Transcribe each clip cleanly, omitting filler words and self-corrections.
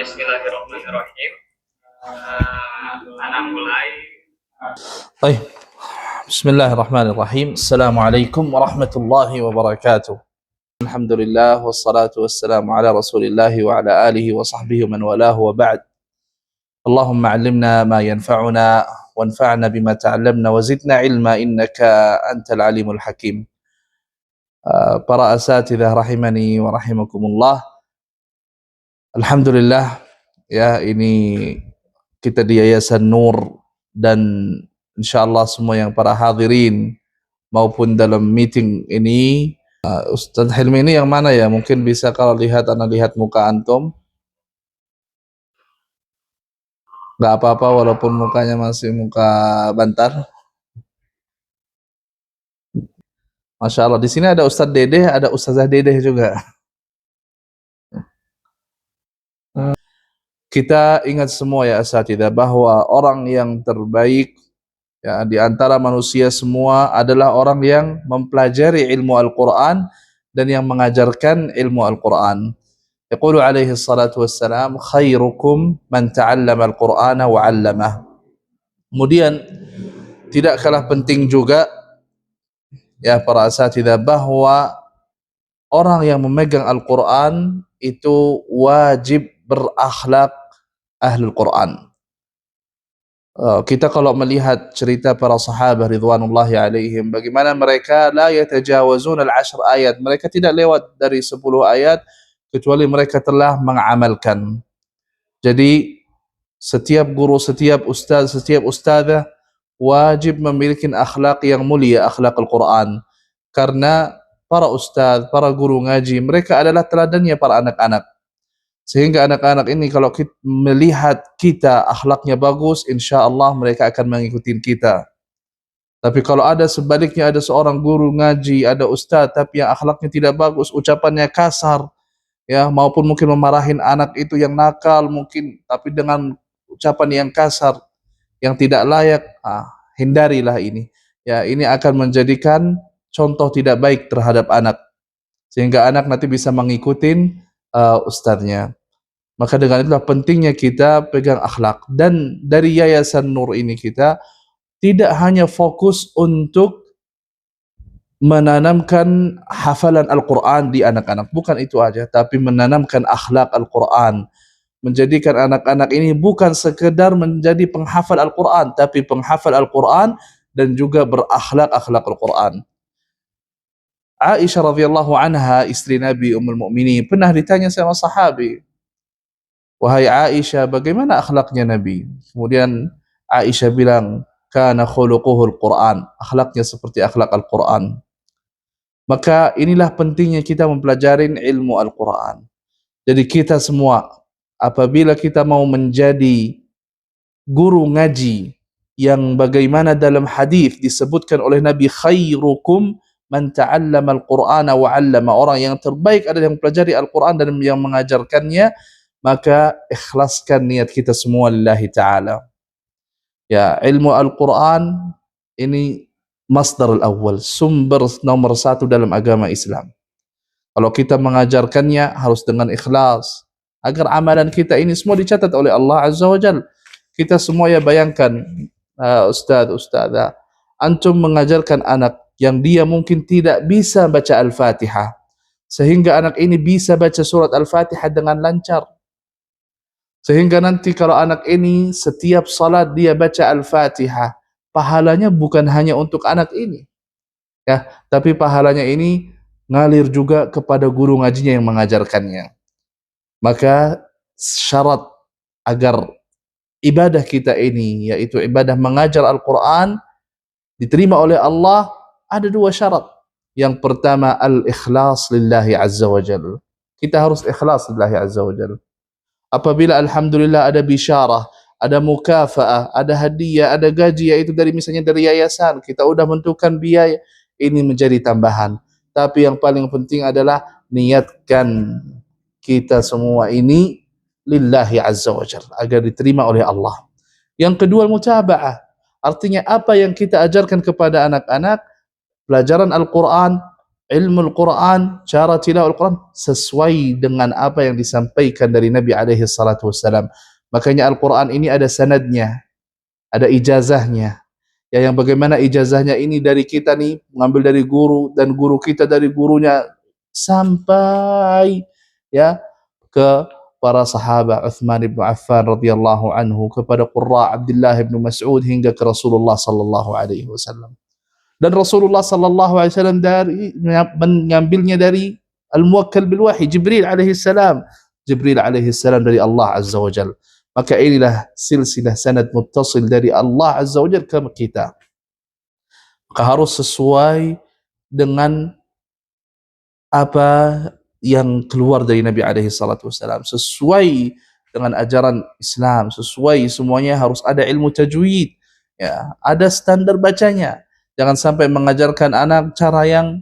Bismillahirrahmanirrahim. Anak mulai. طيب بسم الله الرحمن الرحيم. السلام عليكم ورحمة الله وبركاته. الحمد لله والصلاة والسلام على رسول الله وعلى آله وصحبه ومن والاه وبعد. اللهم علمنا ما ينفعنا وانفعنا بما تعلمنا وزدنا علما إنك أنت العليم الحكيم. Para asatidzah rahimani wa rahimakumullah. Alhamdulillah ya, ini kita di Yayasan Nur, dan insyaallah semua yang para hadirin maupun dalam meeting ini, Ustaz Hilmi ini yang mana ya? Mungkin bisa kalau lihat, ana lihat muka antum. Nggak apa-apa walaupun mukanya masih muka bantal. Masya Allah, di sini ada Ustaz Dedeh, ada Ustazah Dedeh juga. Kita ingat semua ya asatidzah, bahwa orang yang terbaik ya di antara manusia semua adalah orang yang mempelajari ilmu Al-Quran dan yang mengajarkan ilmu Al-Quran. Yaqulu alaihi salatu wassalam, khairukum man ta'allama al-Qur'ana wa 'allamah. Kemudian tidak kalah penting juga ya para asatidzah, bahwa orang yang memegang Al-Quran itu wajib berakhlak ahlul Quran. Kita kalau melihat cerita para sahabat ridwanullahi alaihim, bagaimana mereka la yatajawazun al-ashr ayat, mereka tidak lewat dari 10 ayat kecuali mereka telah mengamalkan. Jadi setiap guru, setiap ustaz, setiap ustadzah wajib memiliki akhlak yang mulia, akhlak Al-Quran. Karena para ustaz, para guru ngaji, mereka adalah teladannya para anak-anak. Sehingga anak-anak ini kalau kita melihat kita akhlaknya bagus, insya Allah mereka akan mengikuti kita. Tapi kalau ada sebaliknya, ada seorang guru ngaji, ada ustaz tapi yang akhlaknya tidak bagus, ucapannya kasar, ya, maupun mungkin memarahin anak itu yang nakal mungkin, tapi dengan ucapan yang kasar, yang tidak layak, hindarilah ini. Ya, ini akan menjadikan contoh tidak baik terhadap anak, sehingga anak nanti bisa mengikuti ustadznya. Maka dengan itulah pentingnya kita pegang akhlak. Dan dari Yayasan Nur ini kita tidak hanya fokus untuk menanamkan hafalan Al-Quran di anak-anak, bukan itu aja, tapi menanamkan akhlak Al-Quran, menjadikan anak-anak ini bukan sekedar menjadi penghafal Al-Quran, tapi penghafal Al-Quran dan juga berakhlak Al-Quran. Aisyah radhiyallahu anha, istri Nabi Ummul Mukminin, pernah ditanya sama sahabi, wahai Aisyah, bagaimana akhlaknya Nabi? Kemudian Aisyah bilang, kana khuluquhul Quran, akhlaknya seperti akhlak Al-Quran. Maka inilah pentingnya kita mempelajari ilmu Al-Quran. Jadi kita semua, apabila kita mau menjadi guru ngaji, yang bagaimana dalam hadis disebutkan oleh Nabi, khairukum man ta'allama al-Qur'ana wa 'allama, orang yang terbaik adalah yang mempelajari Al-Quran dan yang mengajarkannya. Maka ikhlaskan niat kita semua lillahi ta'ala. Ya, ilmu Al-Quran ini masdar al-awwal, sumber nomor 1 dalam agama Islam. Kalau kita mengajarkannya harus dengan ikhlas, agar amalan kita ini semua dicatat oleh Allah Azza wa Jalla. Kita semua ya bayangkan, ustaz, ustazah, antum mengajarkan anak yang dia mungkin tidak bisa baca Al-Fatihah, sehingga anak ini bisa baca surat Al-Fatihah dengan lancar. Sehingga nanti kalau anak ini setiap salat dia baca Al-Fatihah, pahalanya bukan hanya untuk anak ini, ya, tapi pahalanya ini ngalir juga kepada guru ngajinya yang mengajarkannya. Maka syarat agar ibadah kita ini, yaitu ibadah mengajar Al-Quran, diterima oleh Allah, ada 2 syarat. Yang pertama, al-ikhlas lillahi azza wa jalla. Kita harus ikhlas lillahi azza wa jalla. Apabila alhamdulillah ada bisyarah, ada mukafaah, ada hadiah, ada gaji, yaitu dari misalnya dari yayasan, kita udah menentukan biaya, ini menjadi tambahan. Tapi yang paling penting adalah niatkan kita semua ini lillahi azza wa jalla, agar diterima oleh Allah. Yang kedua, mutaba'ah, artinya apa yang kita ajarkan kepada anak-anak, pelajaran Al-Quran, ilmu Al-Quran, cara tilawah Al-Quran sesuai dengan apa yang disampaikan dari Nabi alaihi salatu wassalam. Makanya Al-Quran ini ada sanadnya, ada ijazahnya. Ya, yang bagaimana ijazahnya ini dari kita nih, mengambil dari guru, dan guru kita dari gurunya, sampai ya ke para sahabat Uthman bin Affan radhiyallahu anhu, kepada qurra Abdullah bin Mas'ud, hingga ke Rasulullah sallallahu alaihi wasallam. Dan Rasulullah sallallahu alaihi wasallam dari mengambilnya dari al-muwakkal bil wahyi, Jibril alaihi salam. Jibril alaihi salam dari Allah azza wajalla. Maka inilah silsilah sanad muttasil dari Allah azza wajalla ke kita. Maka harus sesuai dengan apa yang keluar dari Nabi alaihi salatu wasallam, sesuai dengan ajaran Islam, sesuai semuanya, harus ada ilmu tajwid, ya, ada standar bacanya. Jangan sampai mengajarkan anak cara yang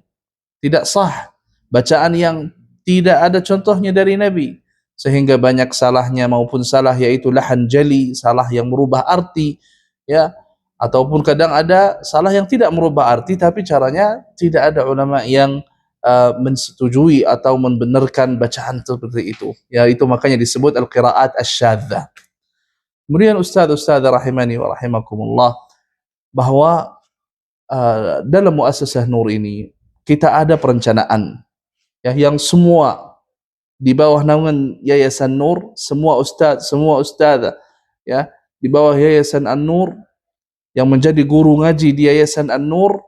tidak sah, bacaan yang tidak ada contohnya dari Nabi, sehingga banyak salahnya, maupun salah yaitu lahan jali, salah yang merubah arti, ya, ataupun kadang ada salah yang tidak merubah arti tapi caranya tidak ada ulama yang mensetujui atau membenarkan bacaan seperti itu. Ya, itu makanya disebut al-qiraat asy-syadzah. Kemudian ustaz-ustaz rahimani wa rahimakumullah, bahwa dalam muassasah Nur ini kita ada perencanaan, ya, yang semua di bawah naungan Yayasan Nur, semua ustaz, semua ustazah, ya, di bawah Yayasan An-Nur, yang menjadi guru ngaji di Yayasan An-Nur,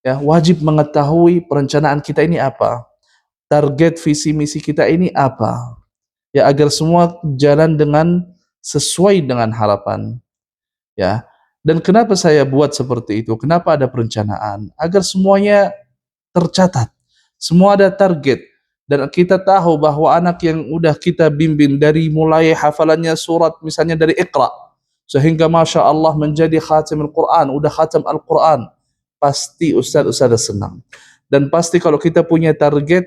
ya, wajib mengetahui perencanaan kita ini apa, target visi misi kita ini apa, ya, agar semua jalan dengan sesuai dengan harapan, ya. Dan kenapa saya buat seperti itu, kenapa ada perencanaan, agar semuanya tercatat, semua ada target, dan kita tahu bahwa anak yang udah kita bimbing dari mulai hafalannya surat misalnya dari Iqra sehingga Masya Allah menjadi khatim Al-Quran, udah khatam Al-Quran, pasti ustaz-ustaz senang. Dan pasti kalau kita punya target,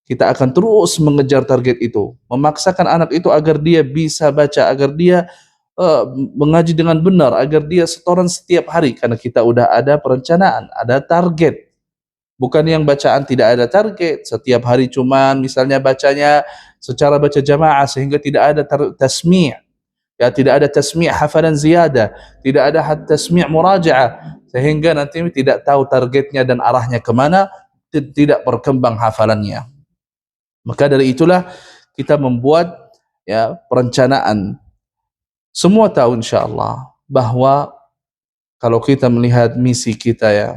kita akan terus mengejar target itu, memaksakan anak itu agar dia bisa baca, agar dia mengaji dengan benar, agar dia setoran setiap hari, karena kita udah ada perencanaan, ada target. Bukan yang bacaan tidak ada target, setiap hari cuman misalnya bacanya secara baca jamaah sehingga tidak ada tasmi', ya, tidak ada tasmi' hafalan ziyadah, tidak ada tasmi' murajaah, sehingga nanti tidak tahu targetnya dan arahnya kemana, tidak berkembang hafalannya. Maka dari itulah kita membuat, ya, perencanaan. Semua tahu insyaallah bahwa kalau kita melihat misi kita, ya,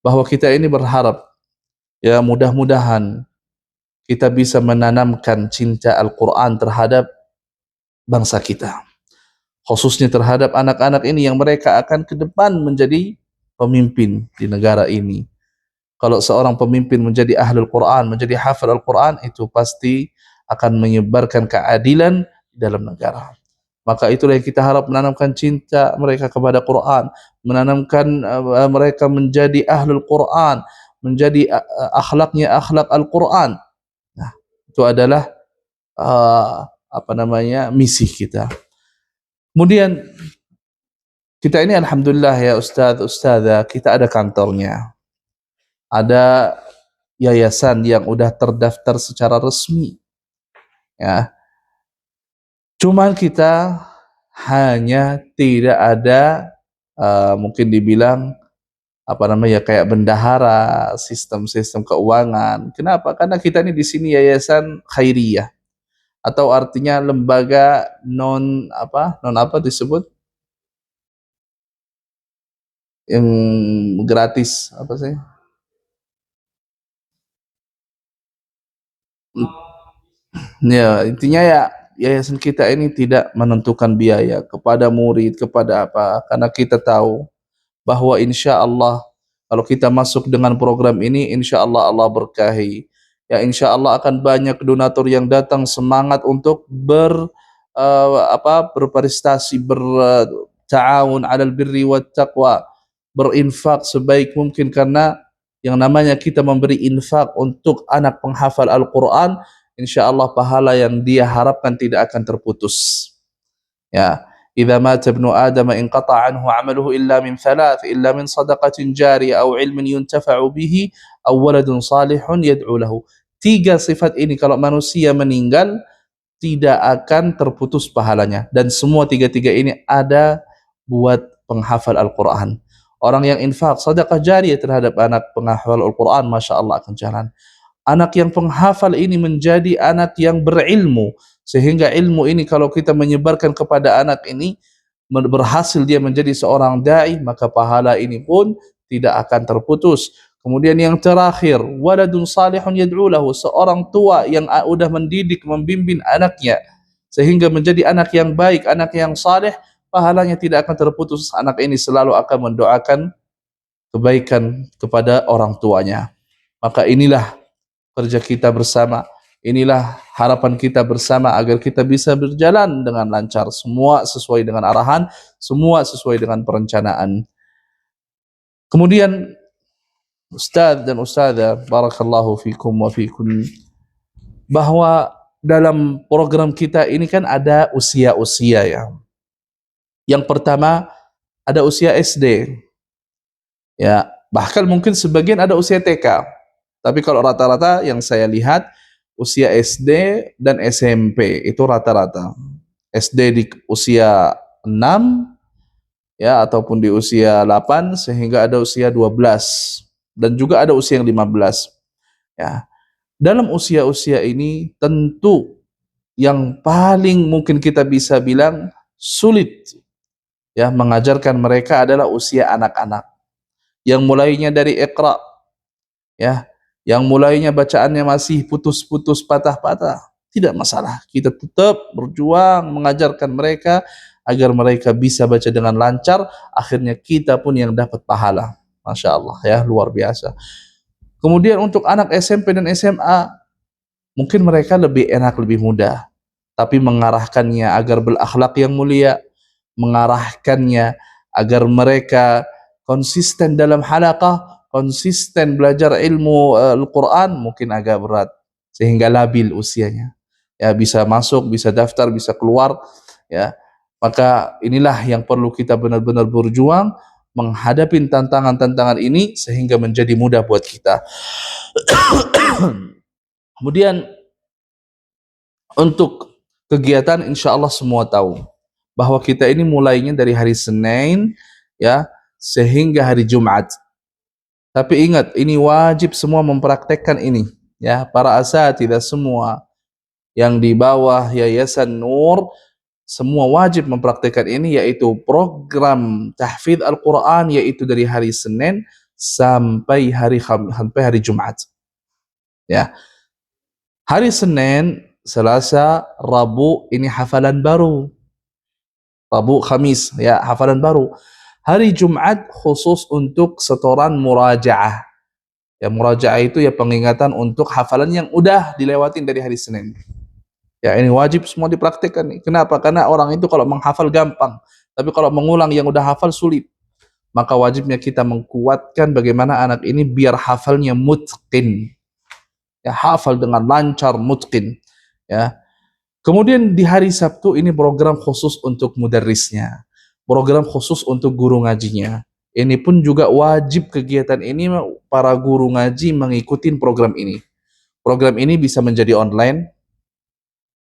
bahwa kita ini berharap, ya, mudah-mudahan kita bisa menanamkan cinta Al-Quran terhadap bangsa kita, khususnya terhadap anak-anak ini yang mereka akan ke depan menjadi pemimpin di negara ini. Kalau seorang pemimpin menjadi ahlul Quran, menjadi hafal Al-Quran, itu pasti akan menyebarkan keadilan di dalam negara. Maka itulah yang kita harap, menanamkan cinta mereka kepada Quran, menanamkan mereka menjadi ahlul Quran, menjadi akhlaknya akhlak Al-Quran. Nah, itu adalah misi kita. Kemudian kita ini alhamdulillah, ya ustaz, ustazah, kita ada kantornya, ada yayasan yang udah terdaftar secara resmi, ya. Cuman kita hanya tidak ada mungkin dibilang kayak bendahara, sistem-sistem keuangan. Kenapa? Karena kita ini di sini yayasan khairiyah, atau artinya lembaga non apa disebut, yang gratis, apa sih? Ya, intinya ya, yayasan kita ini tidak menentukan biaya kepada murid, kepada apa, karena kita tahu bahwa insya Allah kalau kita masuk dengan program ini, insya Allah Allah berkahi. Ya, insya Allah akan banyak donatur yang datang semangat untuk berprestasi, berta'awun 'alal birri wat taqwa, berinfak sebaik mungkin, karena yang namanya kita memberi infak untuk anak penghafal Al-Quran, insya Allah pahala yang dia harapkan tidak akan terputus. Ya, idza mata ibnu adam inqata anhu 'amaluhu illa min thalath, illa min sadaqatin jariyah aw ilmin yuntafa'u bihi aw waladun salihun yad'u lahu. Tiga sifat ini kalau manusia meninggal tidak akan terputus pahalanya, dan semua tiga-tiga ini ada buat penghafal Al-Quran. Orang yang infak sedekah jariyah terhadap anak penghafal Al-Quran, masya Allah akan jalan. Anak yang penghafal ini menjadi anak yang berilmu, sehingga ilmu ini kalau kita menyebarkan kepada anak ini, berhasil dia menjadi seorang dai, maka pahala ini pun tidak akan terputus. Kemudian yang terakhir, waladun salihun yad'u lahu, seorang tua yang sudah mendidik, membimbing anaknya sehingga menjadi anak yang baik, anak yang saleh, pahalanya tidak akan terputus. Anak ini selalu akan mendoakan kebaikan kepada orang tuanya. Maka inilah kerja kita bersama, inilah harapan kita bersama agar kita bisa berjalan dengan lancar, semua sesuai dengan arahan, semua sesuai dengan perencanaan. Kemudian Ustaz dan Ustazah, barakallahu fikum wa fikum, bahwa dalam program kita ini kan ada usia-usia ya. Yang pertama ada usia SD, ya, bahkan mungkin sebagian ada usia TK. Tapi kalau rata-rata yang saya lihat usia SD dan SMP itu rata-rata. SD di usia 6 ya, ataupun di usia 8, sehingga ada usia 12 dan juga ada usia yang 15 ya. Dalam usia-usia ini tentu yang paling mungkin kita bisa bilang sulit ya mengajarkan mereka adalah usia anak-anak, yang mulainya dari Iqra ya, yang mulainya bacaannya masih putus-putus, patah-patah, tidak masalah. Kita tetap berjuang mengajarkan mereka agar mereka bisa baca dengan lancar, akhirnya kita pun yang dapat pahala. Masya Allah ya, luar biasa. Kemudian untuk anak SMP dan SMA, mungkin mereka lebih enak, lebih mudah, tapi mengarahkannya agar berakhlak yang mulia, mengarahkannya agar mereka konsisten dalam halaqah, konsisten belajar ilmu Al-Quran, mungkin agak berat, sehingga labil usianya ya, bisa masuk, bisa daftar, bisa keluar ya. Maka inilah yang perlu kita benar-benar berjuang menghadapi tantangan-tantangan ini sehingga menjadi mudah buat kita. Kemudian untuk kegiatan, insya Allah semua tahu bahwa kita ini mulainya dari hari Senin ya sehingga hari Jumat. Tapi ingat, ini wajib semua mempraktekkan ini ya, para asatidzah semua yang di bawah Yayasan Nur semua wajib mempraktekkan ini, yaitu program tahfidz Al-Quran, yaitu dari hari Senin sampai hari Jumat ya. Hari Senin, Selasa, Rabu ini hafalan baru, Rabu, Khamis ya hafalan baru. Hari Jumat khusus untuk setoran murajaah ya, murajaah itu ya pengingatan untuk hafalan yang udah dilewatin dari hari Senin ya. Ini wajib semua dipraktikkan nih. Kenapa? Karena orang itu kalau menghafal gampang, tapi kalau mengulang yang udah hafal sulit. Maka wajibnya kita mengkuatkan bagaimana anak ini biar hafalnya mutqin ya, hafal dengan lancar, mutqin ya. Kemudian di hari Sabtu ini program khusus untuk mudarrisnya, program khusus untuk guru ngajinya. Ini pun juga wajib kegiatan ini, para guru ngaji mengikuti program ini. Program ini bisa menjadi online,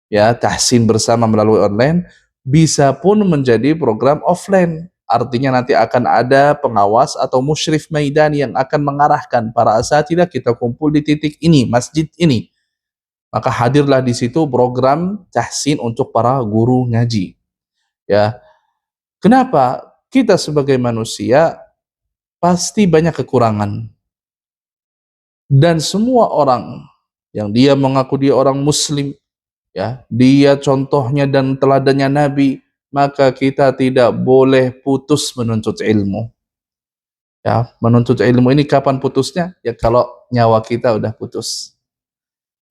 ya, tahsin bersama melalui online, bisa pun menjadi program offline. Artinya nanti akan ada pengawas atau musyrif maidan yang akan mengarahkan para asatidzah, kita kumpul di titik ini, masjid ini. Maka hadirlah di situ program tahsin untuk para guru ngaji. Ya, kenapa? Kita sebagai manusia pasti banyak kekurangan, dan semua orang yang dia mengaku dia orang Muslim, ya, dia contohnya dan teladannya Nabi, maka kita tidak boleh putus menuntut ilmu. Ya, menuntut ilmu ini kapan putusnya? Ya kalau nyawa kita udah putus.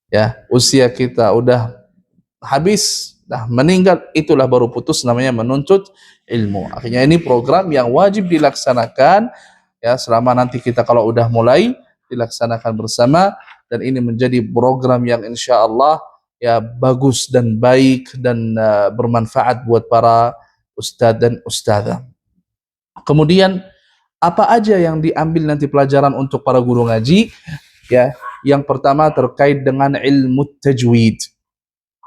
Ya, usia kita udah habis, dah meninggal, itulah baru putus, namanya menuntut ilmu. Akhirnya ini program yang wajib dilaksanakan ya, selama nanti kita kalau udah mulai dilaksanakan bersama, dan ini menjadi program yang insya Allah ya bagus dan baik dan bermanfaat buat para ustadz dan ustadzah. Kemudian Apa aja yang diambil nanti pelajaran untuk para guru ngaji? Ya, yang pertama terkait dengan ilmu tajwid.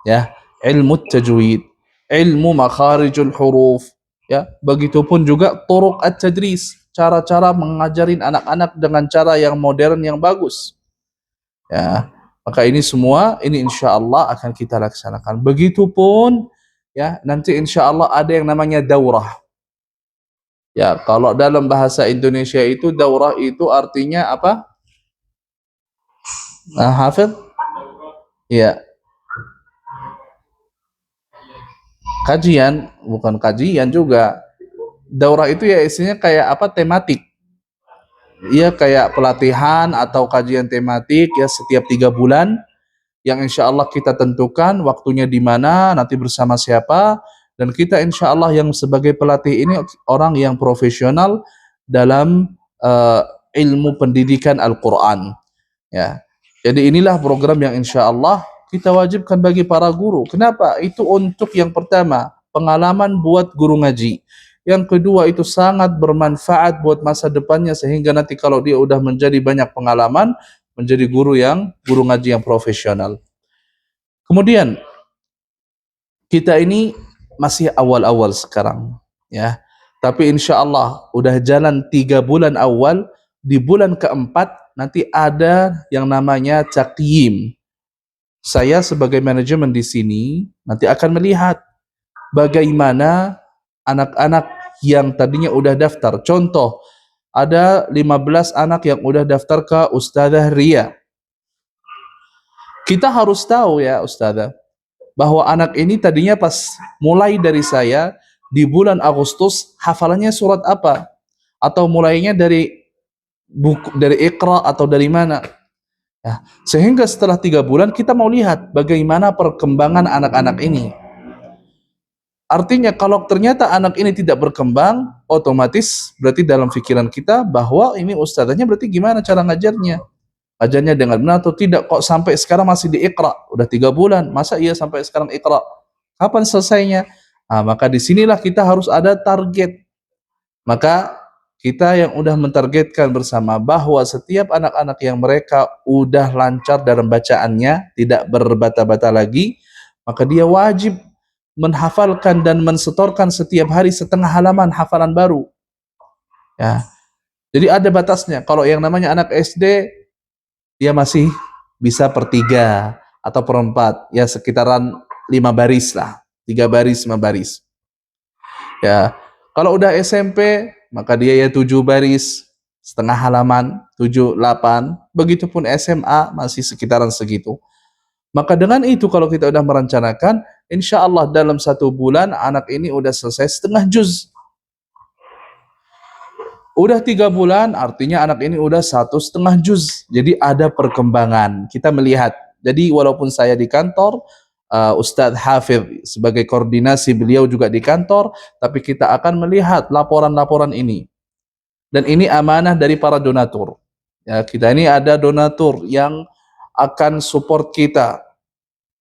Ya, ilmu tajwid, ilmu makharijul huruf. Ya, begitupun juga turuq at-tadris, cara-cara mengajarin anak-anak dengan cara yang modern yang bagus. Ya, maka ini semua ini insya Allah akan kita laksanakan. Begitupun ya nanti insya Allah ada yang namanya daurah. Ya, kalau dalam bahasa Indonesia itu daurah itu artinya apa? Nah, Hafid? Ya, kajian, bukan kajian juga. Daurah itu ya isinya kayak apa? Tematik. Iya kayak pelatihan atau kajian tematik ya setiap 3 bulan yang insya Allah kita tentukan waktunya di mana, nanti bersama siapa, dan kita insya Allah yang sebagai pelatih ini orang yang profesional dalam ilmu pendidikan Al-Quran. Ya, jadi inilah program yang insya Allah kita wajibkan bagi para guru. Kenapa? Itu untuk yang pertama pengalaman buat guru ngaji. Yang kedua itu sangat bermanfaat buat masa depannya sehingga nanti kalau dia udah menjadi banyak pengalaman menjadi guru ngaji yang profesional. Kemudian kita ini masih awal-awal sekarang, ya. Tapi insya Allah udah jalan 3 bulan awal, di bulan keempat nanti ada yang namanya takyim. Saya sebagai manajemen di sini nanti akan melihat bagaimana anak-anak yang tadinya udah daftar. Contoh, ada 15 anak yang udah daftar ke Ustadzah Ria. Kita harus tahu ya Ustadzah, bahwa anak ini tadinya pas mulai dari saya di bulan Agustus hafalannya surat apa atau mulainya dari buku dari Iqra atau dari mana ya, sehingga setelah 3 bulan kita mau lihat bagaimana perkembangan anak-anak ini. Artinya kalau ternyata anak ini tidak berkembang, otomatis berarti dalam pikiran kita bahwa ini ustadzanya berarti gimana cara ngajarnya, ajarnya dengan benar atau tidak, kok sampai sekarang masih di Iqra, udah 3 bulan, masa iya sampai sekarang Iqra, kapan selesainya? Nah, maka disinilah kita harus ada target. Maka kita yang udah mentargetkan bersama bahwa setiap anak-anak yang mereka udah lancar dalam bacaannya, tidak berbata-bata lagi, maka dia wajib menghafalkan dan mensetorkan setiap hari setengah halaman hafalan baru. Ya, jadi ada batasnya. Kalau yang namanya anak SD, dia masih bisa per 3 atau per 4, ya sekitaran 5 baris lah, 3 baris 5 baris. Ya, kalau udah SMP maka dia ya 7 baris setengah halaman, 7 8. Begitupun SMA masih sekitaran segitu. Maka dengan itu kalau kita udah merencanakan, insya Allah dalam 1 bulan anak ini udah selesai setengah juz. Udah 3 bulan, artinya anak ini udah 1,5 juz. Jadi ada perkembangan. Kita melihat. Jadi walaupun saya di kantor, Ustadz Hafidh sebagai koordinasi beliau juga di kantor, tapi kita akan melihat laporan-laporan ini. Dan ini amanah dari para donatur. Ya, kita ini ada donatur yang akan support kita.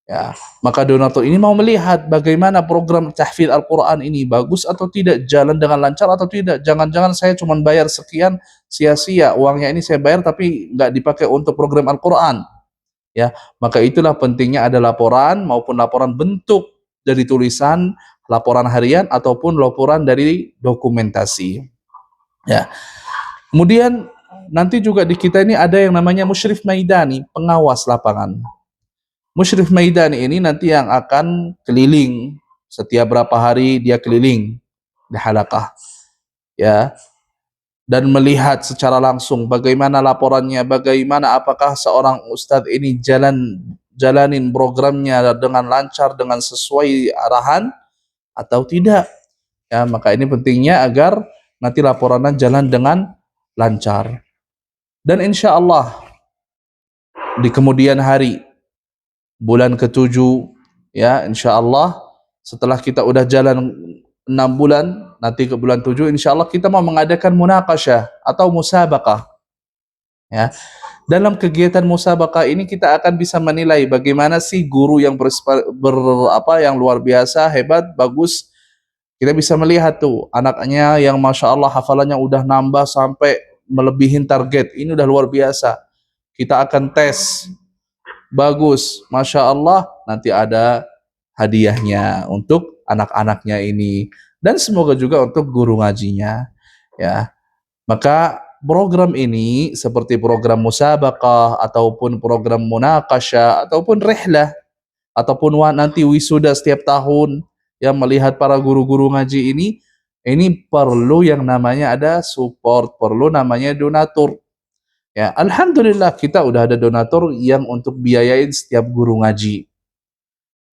Ya, maka donatur ini mau melihat bagaimana program tahfidz Al-Quran ini bagus atau tidak, jalan dengan lancar atau tidak. Jangan-jangan saya cuma bayar sekian, sia-sia uangnya ini saya bayar tapi nggak dipakai untuk program Al-Quran. Ya, maka itulah pentingnya ada laporan maupun laporan bentuk dari tulisan, laporan harian ataupun laporan dari dokumentasi. Ya, kemudian nanti juga di kita ini ada yang namanya musyrif maidani, pengawas lapangan. Musyrif maidani ini nanti yang akan keliling setiap berapa hari dia keliling di halaqah, ya, dan melihat secara langsung bagaimana laporannya, bagaimana apakah seorang ustadz ini jalanin programnya dengan lancar, dengan sesuai arahan atau tidak. Ya, maka ini pentingnya agar nanti laporannya jalan dengan lancar. Dan insya Allah di kemudian hari bulan ke-7, ya insya Allah setelah kita udah jalan 6 bulan, nanti ke bulan 7 insya Allah kita mau mengadakan munaqasyah atau musabaqah. Ya, dalam kegiatan musabaqah ini kita akan bisa menilai bagaimana sih guru yang yang luar biasa, hebat, bagus Kita bisa melihat tuh anaknya yang Masya Allah hafalannya udah nambah sampai melebihin target. Ini udah luar biasa. Kita akan tes. Bagus, Masya Allah, nanti ada hadiahnya untuk anak-anaknya ini. Dan semoga juga untuk guru ngajinya. Ya, maka program ini seperti program musabaqah ataupun program munaqasyah ataupun rihlah ataupun nanti wisuda setiap tahun yang melihat para guru-guru ngaji ini perlu yang namanya ada support, perlu namanya donatur. Ya, alhamdulillah kita udah ada donatur yang untuk biayain setiap guru ngaji.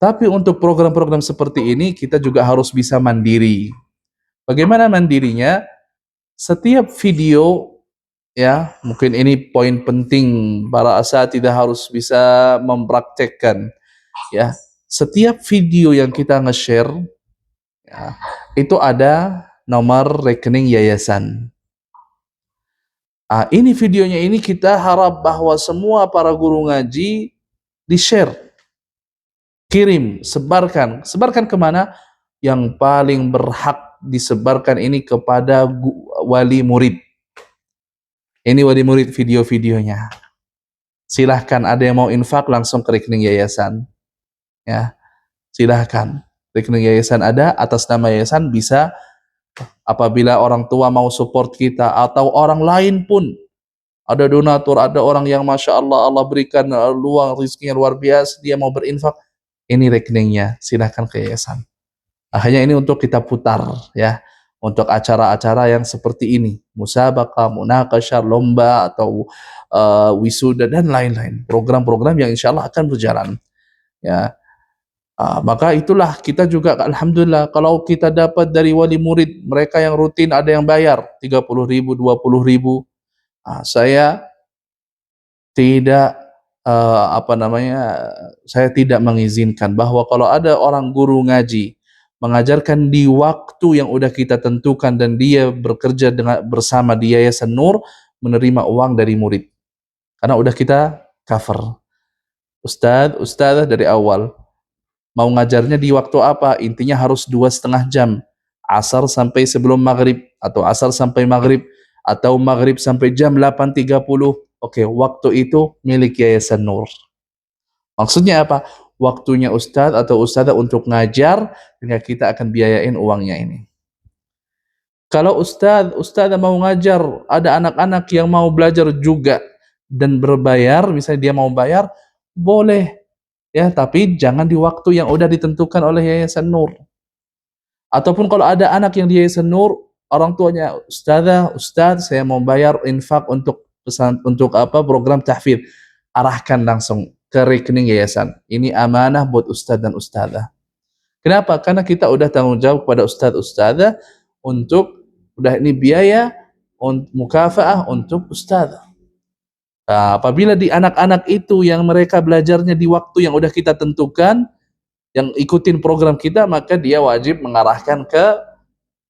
Tapi untuk program-program seperti ini kita juga harus bisa mandiri. Bagaimana mandirinya? Setiap video, ya, mungkin ini poin penting para asatidzah harus bisa mempraktekkan, ya. Setiap video yang kita nge-share, ya, itu ada nomor rekening yayasan. Ini videonya ini kita harap bahwa semua para guru ngaji di-share, kirim, sebarkan kemana? Yang paling berhak disebarkan ini kepada wali murid. Ini wali murid video-videonya. Silahkan ada yang mau infak langsung ke rekening yayasan. Ya, silahkan. Rekening yayasan ada, atas nama yayasan bisa apabila orang tua mau support kita atau orang lain pun. Ada donatur, ada orang yang Masya Allah, Allah berikan luang rezekinya luar biasa, dia mau berinfak. Ini rekeningnya, silahkan ke yayasan. Hanya ini untuk kita putar, ya, untuk acara-acara yang seperti ini, musabaqah, munaqasyah, lomba atau wisuda dan lain-lain, program-program yang insya Allah akan berjalan, ya. Maka itulah kita juga alhamdulillah kalau kita dapat dari wali murid mereka yang rutin ada yang bayar 30.000, 20.000. Saya tidak saya tidak mengizinkan bahwa kalau ada orang guru ngaji mengajarkan di waktu yang udah kita tentukan dan dia bekerja bersama di Yayasan Nur menerima uang dari murid. Karena udah kita cover. Ustadzah dari awal mau ngajarnya di waktu apa? Intinya harus 2,5 jam. Asar sampai sebelum maghrib atau asar sampai maghrib atau maghrib sampai jam 8.30. Oke, waktu itu milik Yayasan Nur. Maksudnya apa? Waktunya ustadz atau ustadzah untuk ngajar, sehingga kita akan biayain uangnya ini. Kalau ustadzah mau ngajar, ada anak-anak yang mau belajar juga dan berbayar, misalnya dia mau bayar, boleh. Ya, tapi jangan di waktu yang udah ditentukan oleh Yayasan Nur. Ataupun kalau ada anak yang di Yayasan Nur, orang tuanya, ustadz, saya mau bayar infak untuk program tahfidz. Arahkan langsung ke rekening yayasan. Ini amanah buat ustadz dan ustadzah. Kenapa? Karena kita udah tanggung jawab kepada ustadz ustadzah untuk udah ini biaya untuk mukafaah untuk ustadzah. Apabila di anak-anak itu yang mereka belajarnya di waktu yang udah kita tentukan, yang ikutin program kita, maka dia wajib mengarahkan ke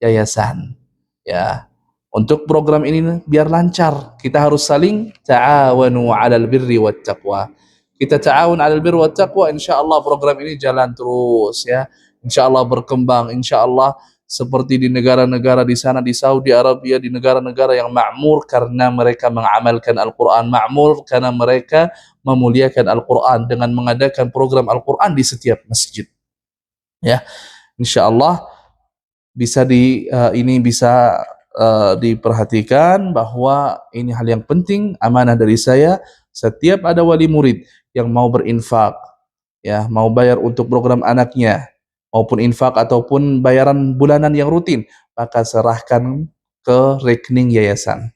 yayasan. Ya. Untuk program ini biar lancar, kita harus saling ta'awanu 'alal birri wat taqwa. Kita ta'awun 'alal birri wat taqwa, insyaallah program ini jalan terus, ya. Insyaallah berkembang, insyaallah seperti di negara-negara di sana, di Saudi Arabia, di negara-negara yang makmur karena mereka mengamalkan Al-Quran, makmur karena mereka memuliakan Al-Quran dengan mengadakan program Al-Quran di setiap masjid. Ya, insyaallah bisa ini bisa diperhatikan bahwa ini hal yang penting, amanah dari saya. Setiap ada wali murid yang mau berinfak, ya, mau bayar untuk program anaknya maupun infak ataupun bayaran bulanan yang rutin, maka serahkan ke rekening yayasan.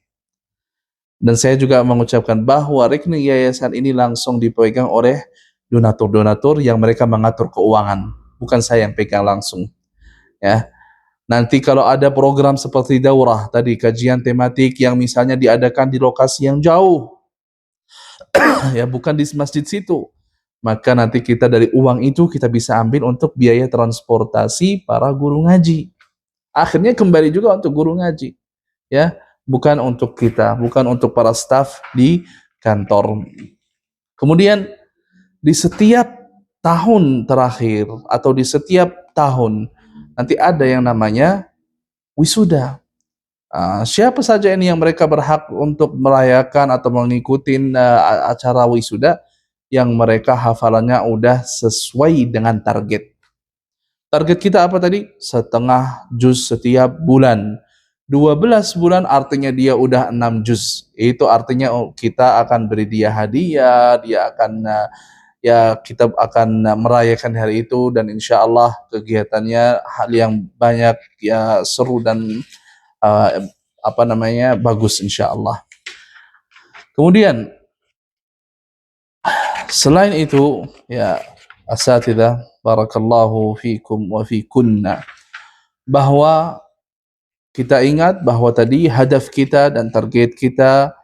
Dan saya juga mengucapkan bahwa rekening yayasan ini langsung dipegang oleh donatur-donatur yang mereka mengatur keuangan, bukan saya yang pegang langsung, ya. Nanti kalau ada program seperti daurah tadi, kajian tematik yang misalnya diadakan di lokasi yang jauh, ya bukan di masjid situ, maka nanti kita dari uang itu kita bisa ambil untuk biaya transportasi para guru ngaji. Akhirnya kembali juga untuk guru ngaji, ya, bukan untuk kita, bukan untuk para staf di kantor. Kemudian di setiap tahun terakhir atau di setiap tahun nanti ada yang namanya wisuda. Siapa saja ini yang mereka berhak untuk merayakan atau mengikuti acara wisuda yang mereka hafalannya udah sesuai dengan target. Target kita apa tadi? Setengah juz setiap bulan. 12 bulan artinya dia udah 6 juz. Itu artinya kita akan beri dia hadiah, dia akan ya kita akan merayakan hari itu, dan insya Allah kegiatannya hal yang banyak ya, seru dan uh, bagus insya Allah. Kemudian selain itu ya asatidzah, barakallahu fikum wa fikunna, bahwa kita ingat bahwa tadi hadaf kita dan target kita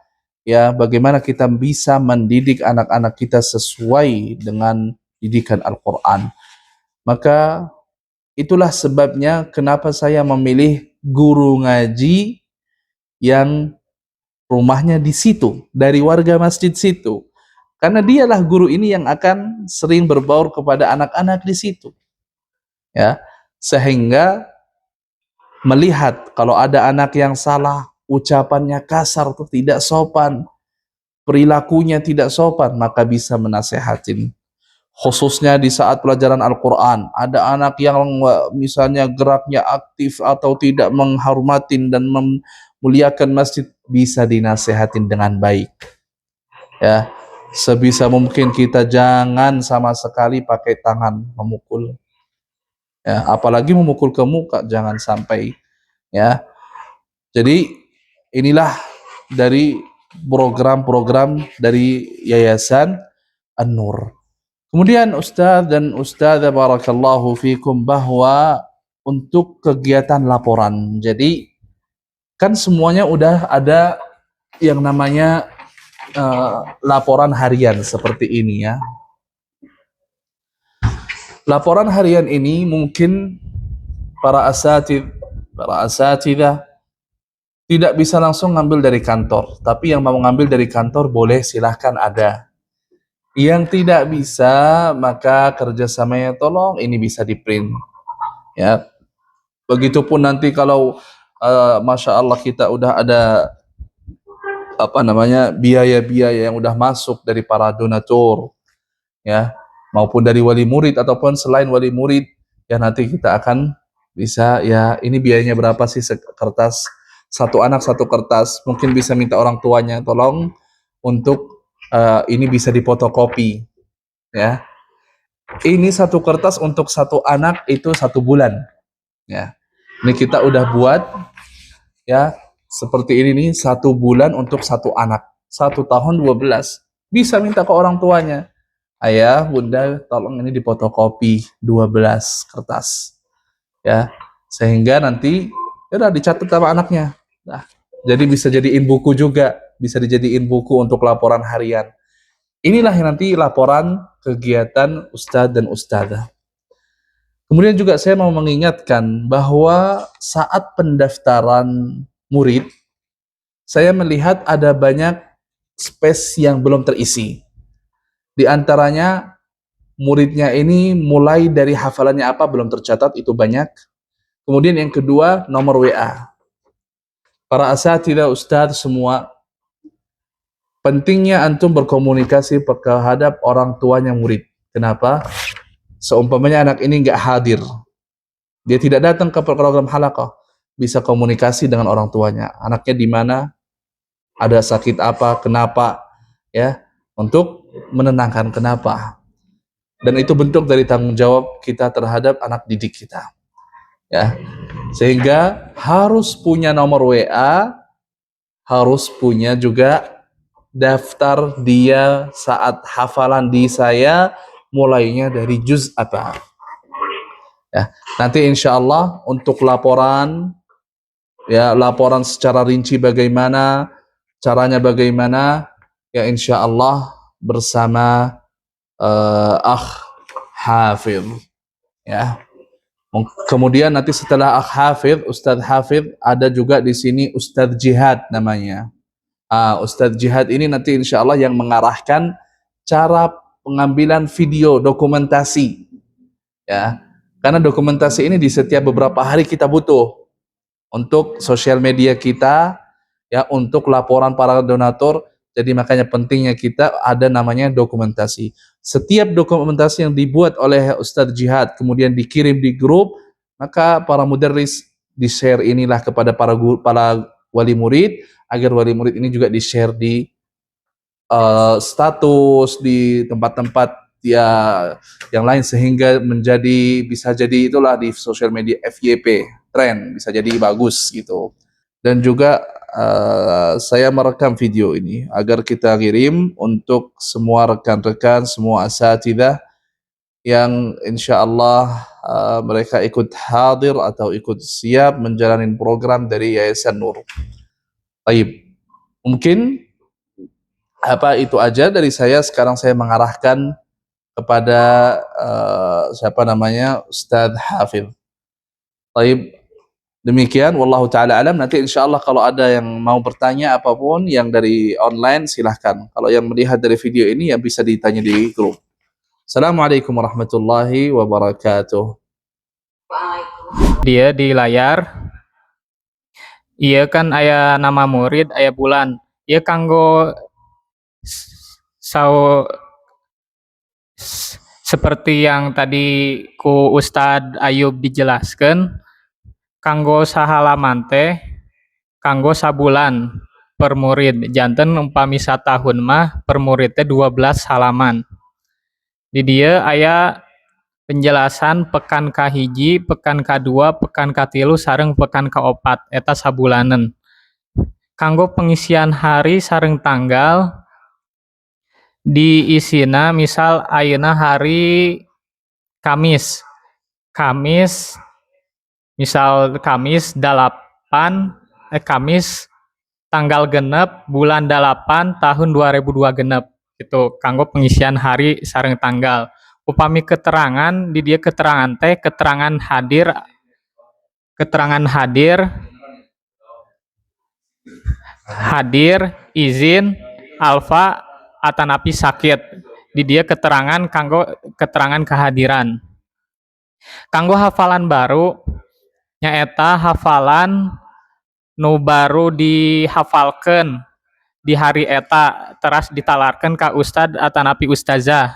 ya, bagaimana kita bisa mendidik anak-anak kita sesuai dengan didikan Al-Quran. Maka itulah sebabnya kenapa saya memilih guru ngaji yang rumahnya di situ, dari warga masjid situ. Karena dialah guru ini yang akan sering berbaur kepada anak-anak di situ. Ya, sehingga melihat kalau ada anak yang salah, ucapannya kasar atau tidak sopan, perilakunya tidak sopan, maka bisa menasehatin. Khususnya di saat pelajaran Al-Quran, ada anak yang misalnya geraknya aktif atau tidak menghormatin dan memuliakan masjid, bisa dinasehatin dengan baik. Ya, sebisa mungkin kita jangan sama sekali pakai tangan memukul. Ya, apalagi memukul ke muka, jangan sampai. Ya, jadi inilah dari program-program dari Yayasan An-Nur. Kemudian Ustadz dan Ustadzah barakallahu fikum, bahwa untuk kegiatan laporan, jadi kan semuanya udah ada yang namanya laporan harian seperti ini ya. Laporan harian ini mungkin para asatidzah tidak bisa langsung ngambil dari kantor, tapi yang mau ngambil dari kantor boleh, silahkan ada. Yang tidak bisa, maka kerjasamanya tolong ini bisa di print ya. Begitupun nanti kalau Masya Allah kita udah ada biaya-biaya yang udah masuk dari para donatur ya, maupun dari wali murid ataupun selain wali murid, ya nanti kita akan bisa ya, ini biayanya berapa sih kertas, satu anak satu kertas, mungkin bisa minta orang tuanya tolong untuk ini bisa dipotokopi ya. Ini satu kertas untuk satu anak itu 1 bulan ya. Ini kita udah buat ya seperti ini nih, 1 bulan untuk 1 anak, 1 tahun 12, bisa minta ke orang tuanya, ayah bunda tolong ini dipotokopi 12 kertas ya, sehingga nanti ya udah dicatat sama anaknya. Nah, jadi bisa jadiin buku juga, bisa dijadiin buku untuk laporan harian. Inilah yang nanti laporan kegiatan Ustadz dan Ustadzah. Kemudian juga saya mau mengingatkan bahwa saat pendaftaran murid, saya melihat ada banyak space yang belum terisi. Di antaranya muridnya ini mulai dari hafalannya apa belum tercatat, itu banyak. Kemudian yang kedua, nomor WA. Para asatidzah, ustadz semua, pentingnya antum berkomunikasi terhadap orang tuanya murid. Kenapa? Seumpamanya anak ini nggak hadir, dia tidak datang ke program halaqah, bisa komunikasi dengan orang tuanya. Anaknya di mana, ada sakit apa, kenapa, ya, untuk menenangkan kenapa. Dan itu bentuk dari tanggung jawab kita terhadap anak didik kita. Ya, sehingga harus punya nomor WA, harus punya juga daftar dia saat hafalan di saya mulainya dari juz apa. Ya, nanti insya Allah untuk laporan, ya laporan secara rinci bagaimana, caranya bagaimana, ya insya Allah bersama Akh Hafidh. Ya. Kemudian nanti setelah Akh Hafidh, Ustadz Hafidh, ada juga di sini Ustadz Jihad namanya. Ustadz Jihad ini nanti insya Allah yang mengarahkan cara pengambilan video dokumentasi. Ya, Karena dokumentasi ini di setiap beberapa hari kita butuh untuk sosial media kita, ya, untuk laporan para donatur. Jadi makanya pentingnya kita ada namanya dokumentasi. Setiap dokumentasi yang dibuat oleh Ustadz Jihad kemudian dikirim di grup, maka para mudarris di-share inilah kepada para wali murid, agar wali murid ini juga di-share di status, di tempat-tempat ya yang lain, sehingga bisa jadi itulah di sosial media FYP tren, bisa jadi bagus gitu. Dan juga saya merekam video ini agar kita kirim untuk semua rekan-rekan, semua asatidzah yang insya Allah mereka ikut hadir atau ikut siap menjalani program dari Yayasan Nur. Baik, mungkin itu aja dari saya. Sekarang saya mengarahkan kepada siapa namanya, Ustadz Hafidh. Baik, demikian, wallahu taala alam. Nanti insyaallah kalau ada yang mau bertanya apapun yang dari online silahkan. Kalau yang melihat dari video ini ya bisa ditanya di grup. Assalamualaikum warahmatullahi wabarakatuh. Dia di layar, iya kan aya nama murid, aya bulan. Iya kanggo seperti yang tadi ku Ustadz Ayub dijelaskan, kanggo sahalaman teh kanggo sabulan per murid. Janten umpami satahun mah per murid teh 12 halaman. Di dia aya penjelasan pekan kahiji, pekan kadua, pekan katilu, sareng pekan kaopat, eta sabulanen. Kanggo pengisian hari sareng tanggal diisina misal ayeuna hari Kamis. Misal Kamis 8 Kamis tanggal genep bulan 8 tahun 2002 genep gitu, kanggo pengisian hari sareng tanggal. Upami keterangan di dia keterangan teh keterangan hadir, izin, alfa, atanapi sakit. Di dia keterangan kanggo keterangan kehadiran. Kanggo hafalan baru nyaeta hafalan nu baru dihafalkeun di hari eta teras ditalarkeun ka ustad atanapi ustazah.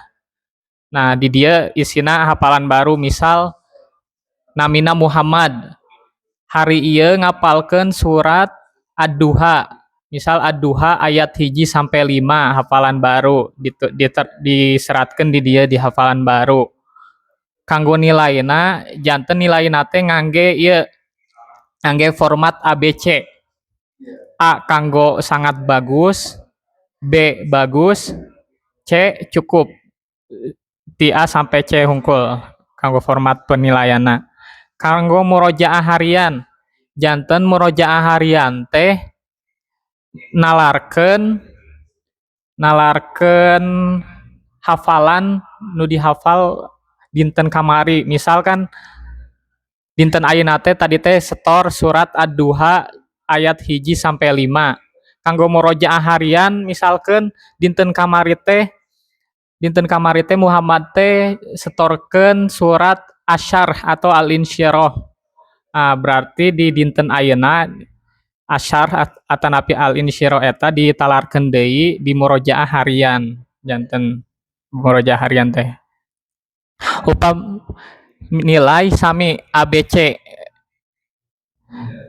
Nah, di dia isina hafalan baru, misal namina Muhammad. Hari ieu ngapalkeun surat Ad-Duha. Misal Ad-Duha ayat 1 sampai 5 hafalan baru diseratkeun di dia di hafalan baru. Kanggo nilaina janten nilaina teh ngangge format ABC. A kanggo sangat bagus, B bagus, C cukup. Ti A sampai C hungkul kanggo format penilaianna. Kanggo murojaah harian, janten murojaah harian teh nalarkeun hafalan nu dihafal dinten kamari. Misalkan dinten ayeuna teh tadi teh setor surat Ad-Duha ayat 1 sampai 5. Kanggo murojaah harian misalkan dinten kamari teh Muhammad teh setorkeun surat Asyar atau Al-Insyirah. Nah, berarti di dinten ayeuna Asyar atanapi Al-Insyirah eta ditalarkeun deui di murojaah harian. Janten murojaah harian teh upam nilai sami ABC.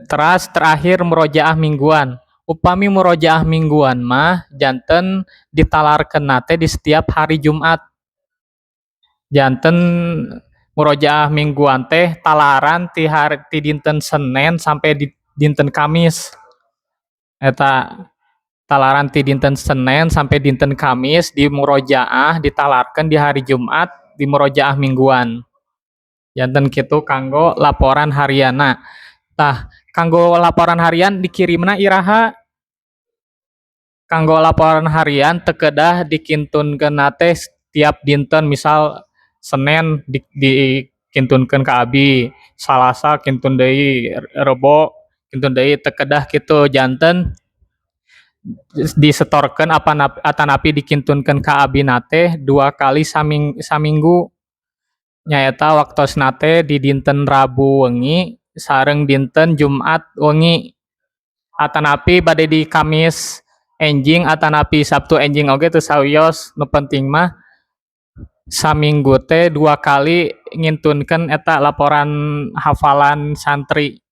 Teras terakhir murojaah mingguan. Upami murojaah mingguan mah janten ditalarkeun nate di setiap hari Jumat. Janten murojaah mingguan teh talaran ti dinten Senin sampai di dinten Kamis. Eta talaran ti dinten Senin sampai dinten Kamis di murojaah ditalarkeun di hari Jumat di murojaah mingguan. Janten kitu kanggo laporan hariana. Tah, kanggo laporan harian dikirimna iraha? Kanggo laporan harian teu kedah dikintunkeun teh tiap dinten, misal Senin dikintunkeun ka abi, Salasa kintun deui, Rebo kintun deui, teu kedah kitu. Janten disetorkeun atanapi dikintunkeun ka abina teh 2 kali saminggu. nyaeta waktosna teh di dinten Rabu wengi sareng dinten Jumat wengi atanapi bade di Kamis enjing atanapi Sabtu enjing oge teu sawios nu penting mah saminggu teh 2 kali ngintunkeun eta laporan hafalan santri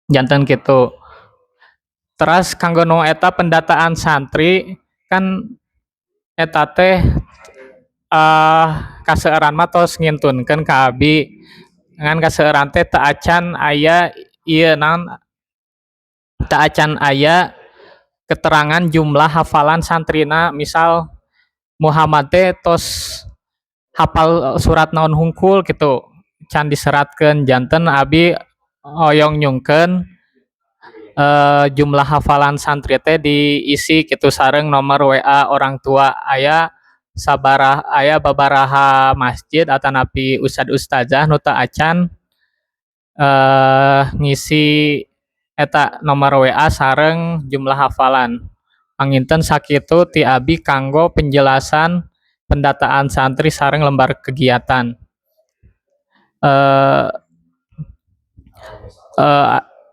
janten gitu. Teras kanggo nu eta pendataan santri kan eta teh kaseueuran mah tos ngintunkeun ka abi ngan kaseueuran teh teu acan aya ieu naon teu acan aya keterangan jumlah hafalan santrina misal Muhammad teh tos hafal surat naon hungkul gitu can diseratkeun janten abi hoyong nyungkeun jumlah hafalan santri teh diisi gitu sareng nomor WA orang tua aya babaraha masjid atanapi ustad ustazah nu teu acan ngisi eta nomor WA sareng jumlah hafalan panginten sakitu ti abi kanggo penjelasan pendataan santri sareng lembar kegiatan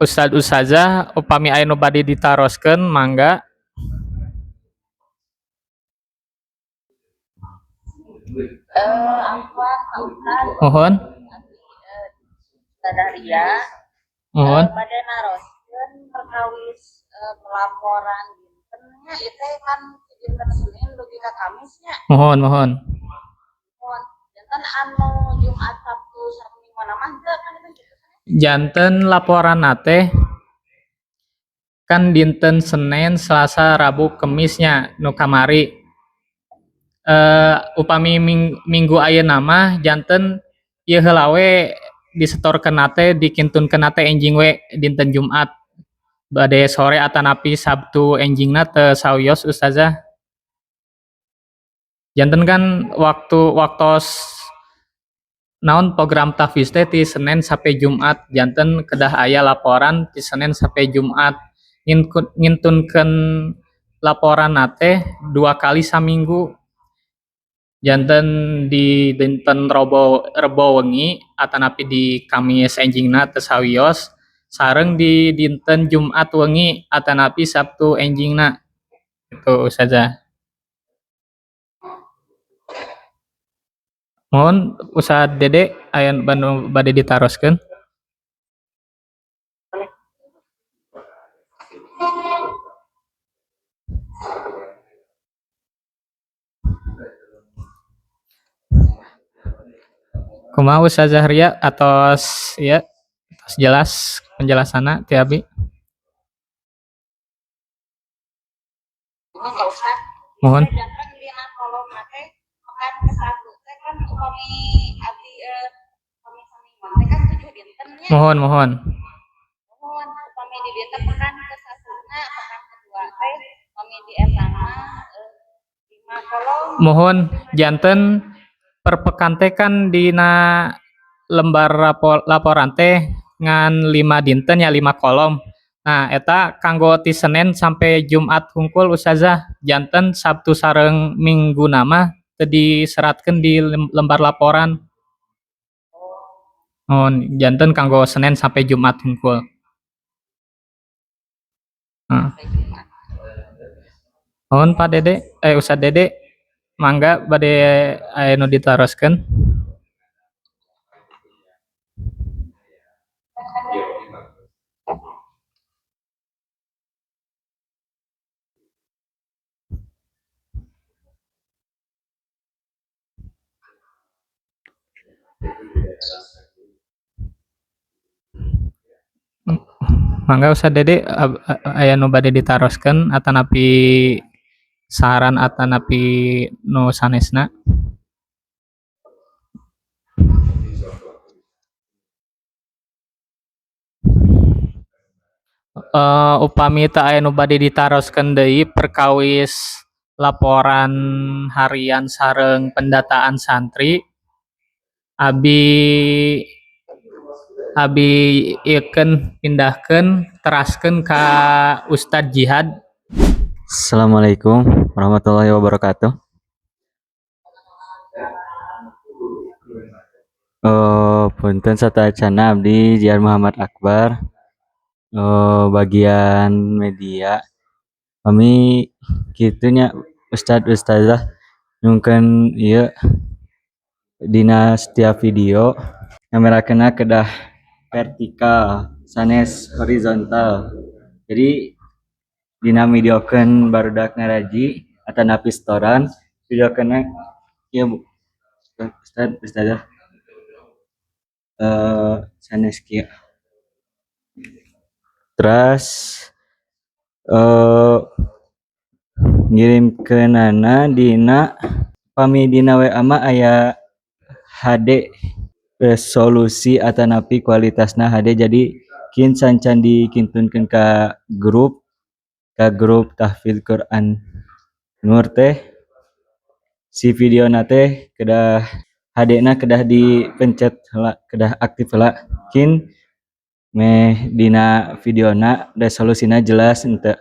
Ustad ustazah upami aya nu bade ditaroskeun mangga. Mohon. Sadaria. Mohon. Bade naroskeun perkawis pelaporan dintennya itu kan dinten Senin dugi ka Kamisnya. Mohon. Mohon. Janten anu Jumat Sabtu sareng Minggu mah teu kan itu gitu. Janten laporan teh kan dinten Senin, Selasa, Rabu, Kemisnya nu kamari. Upami minggu ayeuna mah janten ieu heula we disetorkeun teh dikintunkeun teh enjing we dinten Jumat bade sore atanapi Sabtu enjingna teu sawios ustazah. Janten kan waktos naon program tahfiz teh ti Senin sampai Jumat janten kedah aya laporan ti Senin sampai Jumat ngintunkeun laporan teh 2 kali saminggu janten di dinten Rebo wengi atanapi di Kamis enjingna teu sawios sareng di dinten Jumat wengi atanapi Sabtu enjingna itu saja. Mohon Ustad Dede aya bade ditaroskeun. Kumaha Ustazah Ria atos ya atos jelas penjelasanna ti abi. Ka Ustad. Mohon. Janten dina kolom teh pekan ke-1 teh kan upami abdi upami samingguan teh kan 7 dintennya. Mohon. Mohon upami di dinten pekan ke-1 pekan kedua teh upami di eta mah 5 kolom. Mohon janten per pekan teh kan dina lembar laporan teh ngan 5 dinten ya 5 kolom. Nah, eta kanggo ti Senin sampai Jumat hungkul Ustazah. Janten Sabtu sareng Minggu nama teu diseratkeun di lembar laporan. Janten kanggo Senin sampai Jumat hungkul. Mohon Pak Dede, Ustad Dede, mangga bade aya nu ditaroskeun. Mangga Ustad Dede aya nu bade ditaroskeun atanapi saran atanapi nu sanesna. Upami teu aya nu bade ditaroskeun deui perkawis laporan harian sareng pendataan santri abi iekeun pindahkeun teraskeun ka Ustad Jihad. Assalamualaikum warahmatullahi wabarakatuh. Punten sateuacanna abdi Jian Muhammad Akbar, bagian media. Kami kitu nya ustad-ustadzah nyungkeun ieu dina setiap video ngamerakeunna kedah vertikal sanes horizontal. Jadi dina videokeun barudak ngaraji atanapi setoran videokeunna ieu ustadzah sanes kieu. Terus ngirimkeunana dina pami dina WA mah aya HD resolusi atanapi kualitasna HD, jadi kin sancan dikintunkeun ka grup tahfidz Quran Nur teh si videona teh kedah HD-na kedah dipencet heula, kedah aktif heula, kin meh dina videona resolusina jelas henteu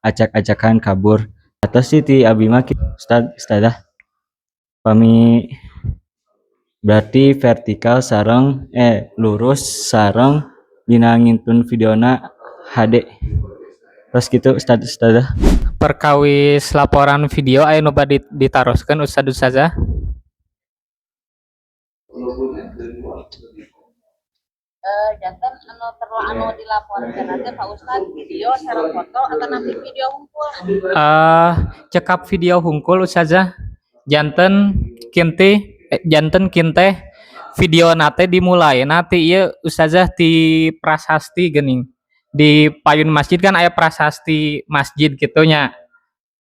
acak-acakan kabur. Atos sih ti abdi mah ustadzah pami berarti vertikal sareng lurus sareng dina ngintun videona HD. Terus gitu ustadzah. Perkawis laporan video aya nu bade ditaroskeun ustad-ustazah. Janten anu dilaporkeun teh Pak Ustad video sareng foto atau nanti video hungkul. Cekap video hungkul ustazah. Janten kinteh video nate dimulai nanti ieu ustazah ti prasasti geuning. Di payun masjid kan aya prasasti masjid gitunya.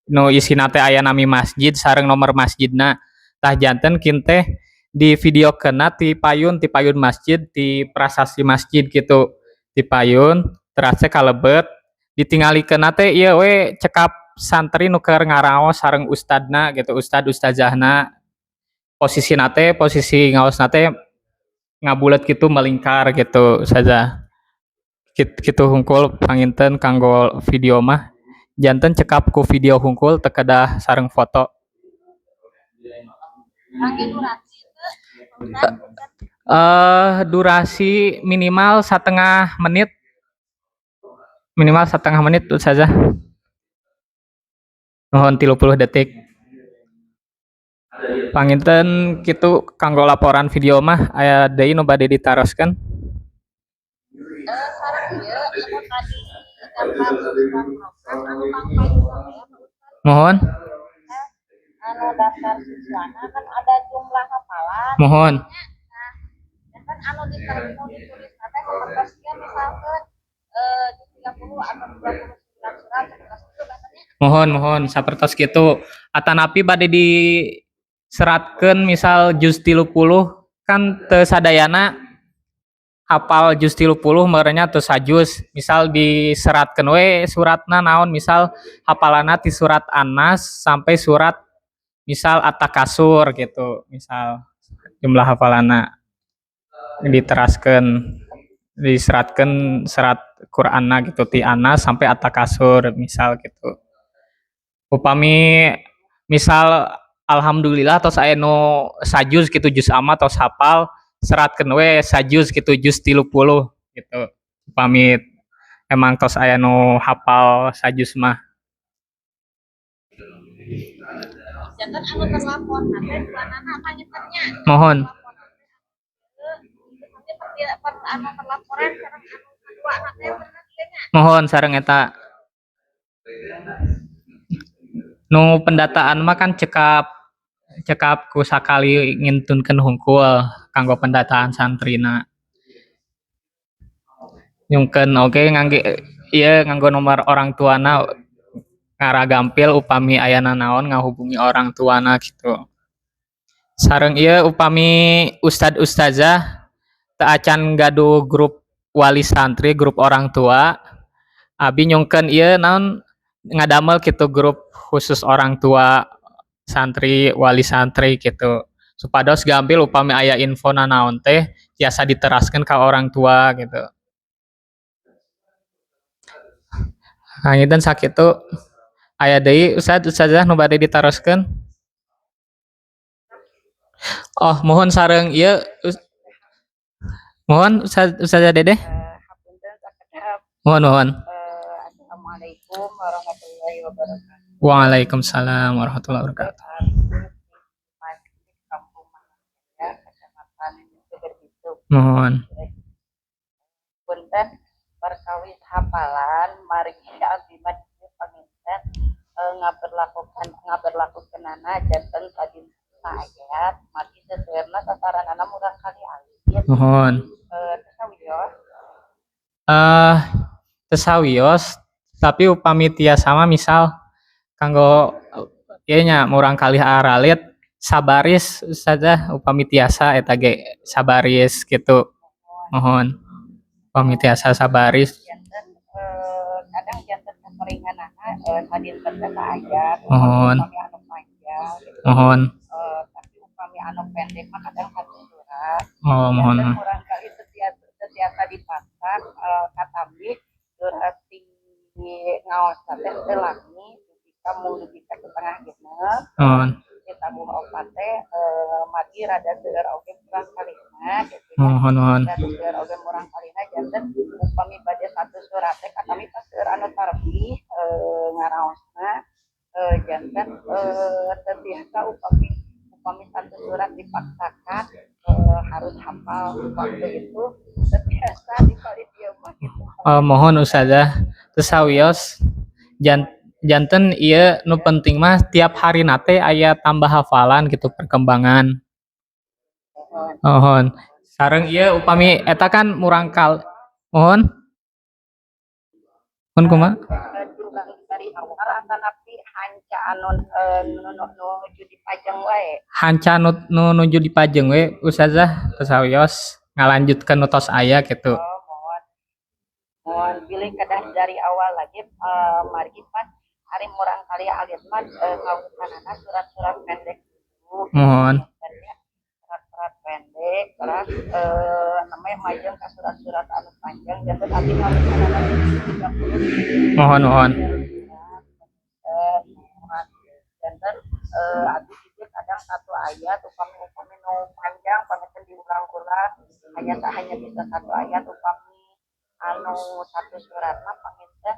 Nu isina teh aya nami masjid sareng nomor masjidna. Tah janten kinteh di video kena ti payun masjid ti prasasti masjid gitu ti payun terus kalebet ditinggalikeun teh ieu we cekap santri nu keur ngaraos sareng ustadna gitu ustazahna posisi ngaosna teh ngabulet gitu melingkar gitu saja gitu hungkul panginten kanggo video mah janten cekap ku video hungkul teu kedah sareng foto. Durasi minimal setengah menit tuh saja. Nuhun 30 detik. Panginten kitu kanggo laporan video mah aya deui nu bade ditaroskeun. Sareng ieu anu tadi daftar program anu pangpayun ya. Mohon. Anu daftar siswana kan ada jumlah hafalan. Mohon. Kan anu ditulis teh sapertoskeun misalkeun di 30 atau 29 surat sapertos itu katanya. Mohon sapertos kitu atanapi bade diseratkeun misal juz 30 kan teu sadayana hafal juz 30 meurenya teu sajuz. Misal diseratkeun we suratna naon misal hafalanna ti surat An-Nas sampai surat misal At-Takasur gitu. Misal jumlah hafalanna diseratkeun serat Qur'anna gitu ti Anas sampai At-Takasur misal gitu. Upami misal alhamdulillah tos aya nu sajuz gitu juz amma tos hafal seratkeun we sajuz gitu juz 30 gitu. Upami emang tos aya nu hafal sajuz mah. Janten anu terlapor teh bulanana pangintennya. Mohon. Anu terlaporan sareng anu kedua teh bener ieu nya. Mohon sareng eta. Nu pendataan mah kan cekap ku sakali ngintunkeun hungkul kanggo pendataan santrina. Nyungkeun oge nganggo nomor orang tuana ngaragampil upami ayana naon ngahubungi orang tuana gitu. Sareng ieu upami ustad-ustazah teu acan gaduh grup wali santri, grup orang tua, abi nyungkeun ieu naon ngadamel gitu grup khusus orang tua santri wali santri gitu supados gampil upami aya info naon teh tiasa diteraskeun ka orang tua gitu. Panginten sakitu aya deui ustazah nu bade ditaroskeun. Oh, mohon sareng ieu mohon Ustazah Dedeh. Hapunten sakedap. Mohon. Assalamualaikum warahmatullahi wabarakatuh. Waalaikumsalam warahmatullahi wabarakatuh. Masjid Kampung Manggaya, Kecamatan Geberbitu. Mohon. Punten perkawis hafalan mari abdi mah paminten ngaberlakukeunana janten tadi ayat mari sesueuna sasaranana murang kali alif. Mohon. Tasawios. Tesawios tapi upami tiasa mah misal kanggo ieu nya murang kalih aralit sabaris saja upami tiasa eta ge sabaris kitu. Mohon. Upami tiasa sabaris. Janten kadang janten kaperinganana sadinten teh ayat. Mohon. Upami anu panjang. Gitu. Mohon. Tapi upami anu pendek mah kadang satu surat. Oh, mohon. Janten murang kali setiasa dipasang katambi surat di ngaos teh telangi jika mung jika setengah genep. Mohon. Kita buka opat teh magi rada seueur oge murang kalina gitu. Mohon. Rada seueur oge murang kalina janten upami bade satu surat teh katami pas seueur anu tarbih ngaraosna janten tetiasa upami satu surat dipaksakan harus hafal waktu itu tetiasa dibalik dia mah gitu. Mohon Ustazah tesawios janten ieu nu penting mah tiap hari nate aya tambah hafalan gitu perkembangan. Mohon. Sareng ieu upami eta kan murang kal. Mohon. Mohon kumaha? Jumlah dari awal atanapi hanca anu nuju dipajang wae. Hanca nu nuju dipajeng we Ustazah tesawios ngalanjutkeun nu tos aya gitu. Mohon pilih kedah dari awal lagi mari pas hari murang kali alit mah ngawusanana surat-surat pendek dulu. Mohon. Surat-surat pendek terus namanya majeng ke surat-surat anu panjang jadi tadi ngawusanana 30. Mohon. Janten abdi itu kadang satu ayat upami nu panjang pamekeun diulang-ulang hanya bisa satu ayat upami anu satu surat mah panginten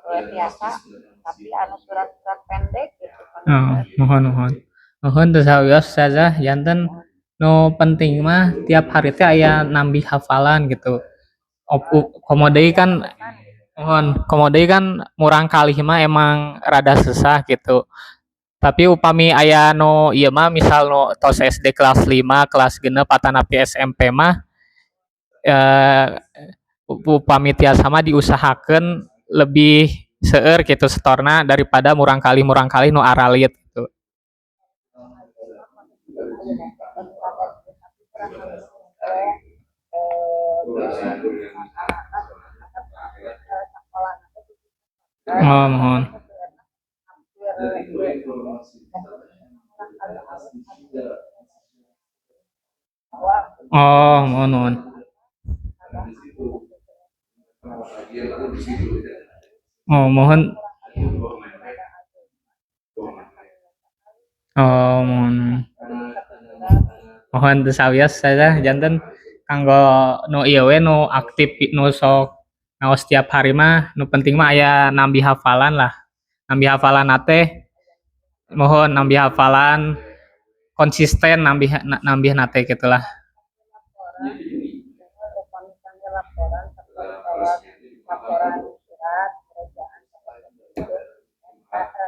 biasa tapi anu surat-surat pendek gitu Mohon tesawios Ustazah janten nu penting mah tiap hari teh aya nambih hafalan gitu. Komodei kan murang kalih mah emang rada susah gitu. Tapi upami aya nu ieu mah misal nu tos SD kelas 5, kelas genep atanapi SMP mah upami tiasa mah diusahakeun lebih seueur gitu setorna daripada murang kali nu aralit gitu. Mohon. Mohon. Mohon. Mohon tesawios saja janten kanggo nu ieu we nu aktif nu sok ngaos tiap hari mah nu penting mah aya nambi hafalan lah. Nambi hafalan teh mohon nambi hafalan konsisten nambih nate gitulah. Laporan surat kerajaan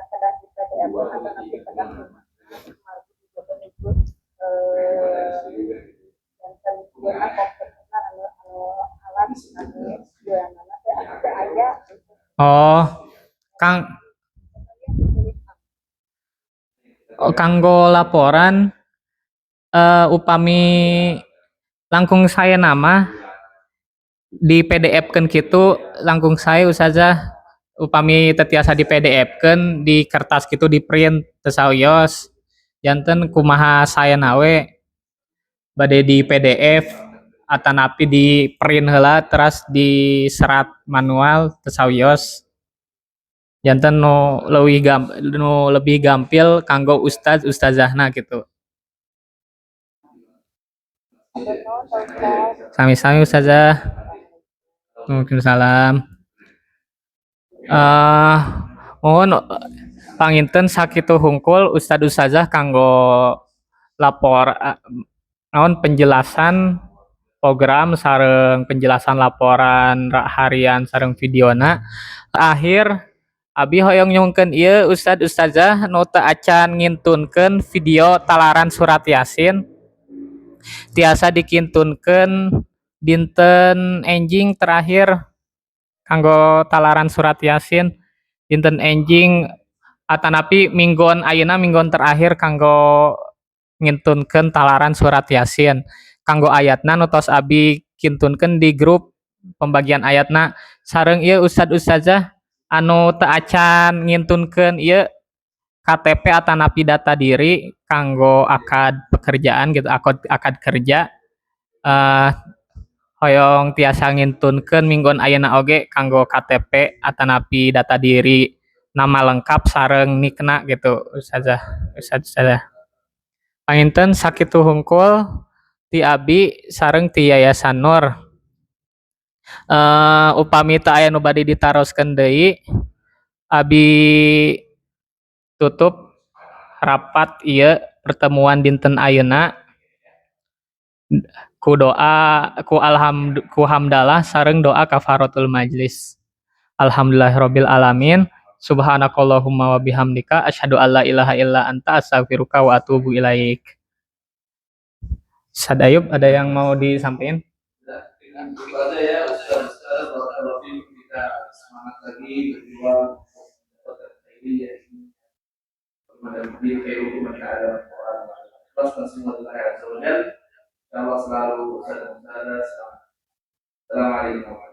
kedah di PDF atau nanti kedah janten guna komputer anu alat anu jualanana teh aya. Kanggo laporan upami langkung saya nama di PDF-keun kitu langkung saya Ustazah upami tetiasa di PDF-keun di kertas kitu di print tesawios janten kumaha saya nawe bade di PDF atanapi di print heula teras di serat manual tesawios janten nu lebih gampil kanggo ustazahna gitu. Betul, Ustaz. Sami-sami Ustazah. Waalaikumsalam. Mohon panginten sakitu hungkul Ustad Ustazah kanggo lapor naon penjelasan program sareng penjelasan laporan harian sareng videona. Akhir abi hoyong nyungkeun ieu Ustad Ustazah nu teu acan ngintunkeun video talaran surat Yasin tiasa dikintunkeun dinten enjing terakhir kanggo talaran surat Yasin dinten enjing atanapi minggon ayeuna minggon terakhir kanggo ngintunkeun talaran surat Yasin kanggo ayatna nu tos abi kintunkeun di grup pembagian ayatna sareng ieu Ustad Ustazah anu teu acan ngintunkeun ieu KTP atanapi data diri kanggo akad pekerjaan gitu akad kerja hoyong tiasa ngintunkeun minggon ayeuna oge kanggo KTP atanapi data diri nama lengkap sareng nikna gitu Ustazah. Panginten sakitu hungkul ti abi sareng ti Yayasan Nur. Upami teu aya nu bade ditaroskeun deui abi tutup rapat ieu pertemuan dinten ayeuna ku doa ku hamdalah sareng doa kafaratul majlis. Alhamdulillahirabbil alamin. Subhanakallahumma wa bihamdika asyhadu alla ilaha illa anta astaghfiruka wa atubu ilaik. Ustaz Ayub ada yang mau disampaikan? Itu aja ya Ustaz barakallahu fiikum, kita semangat lagi berjuang ini ya mendampingi kehidupan keadaan Quran. Terus semua Allah azza wa jalla selalu Ustaz. Assalamualaikum.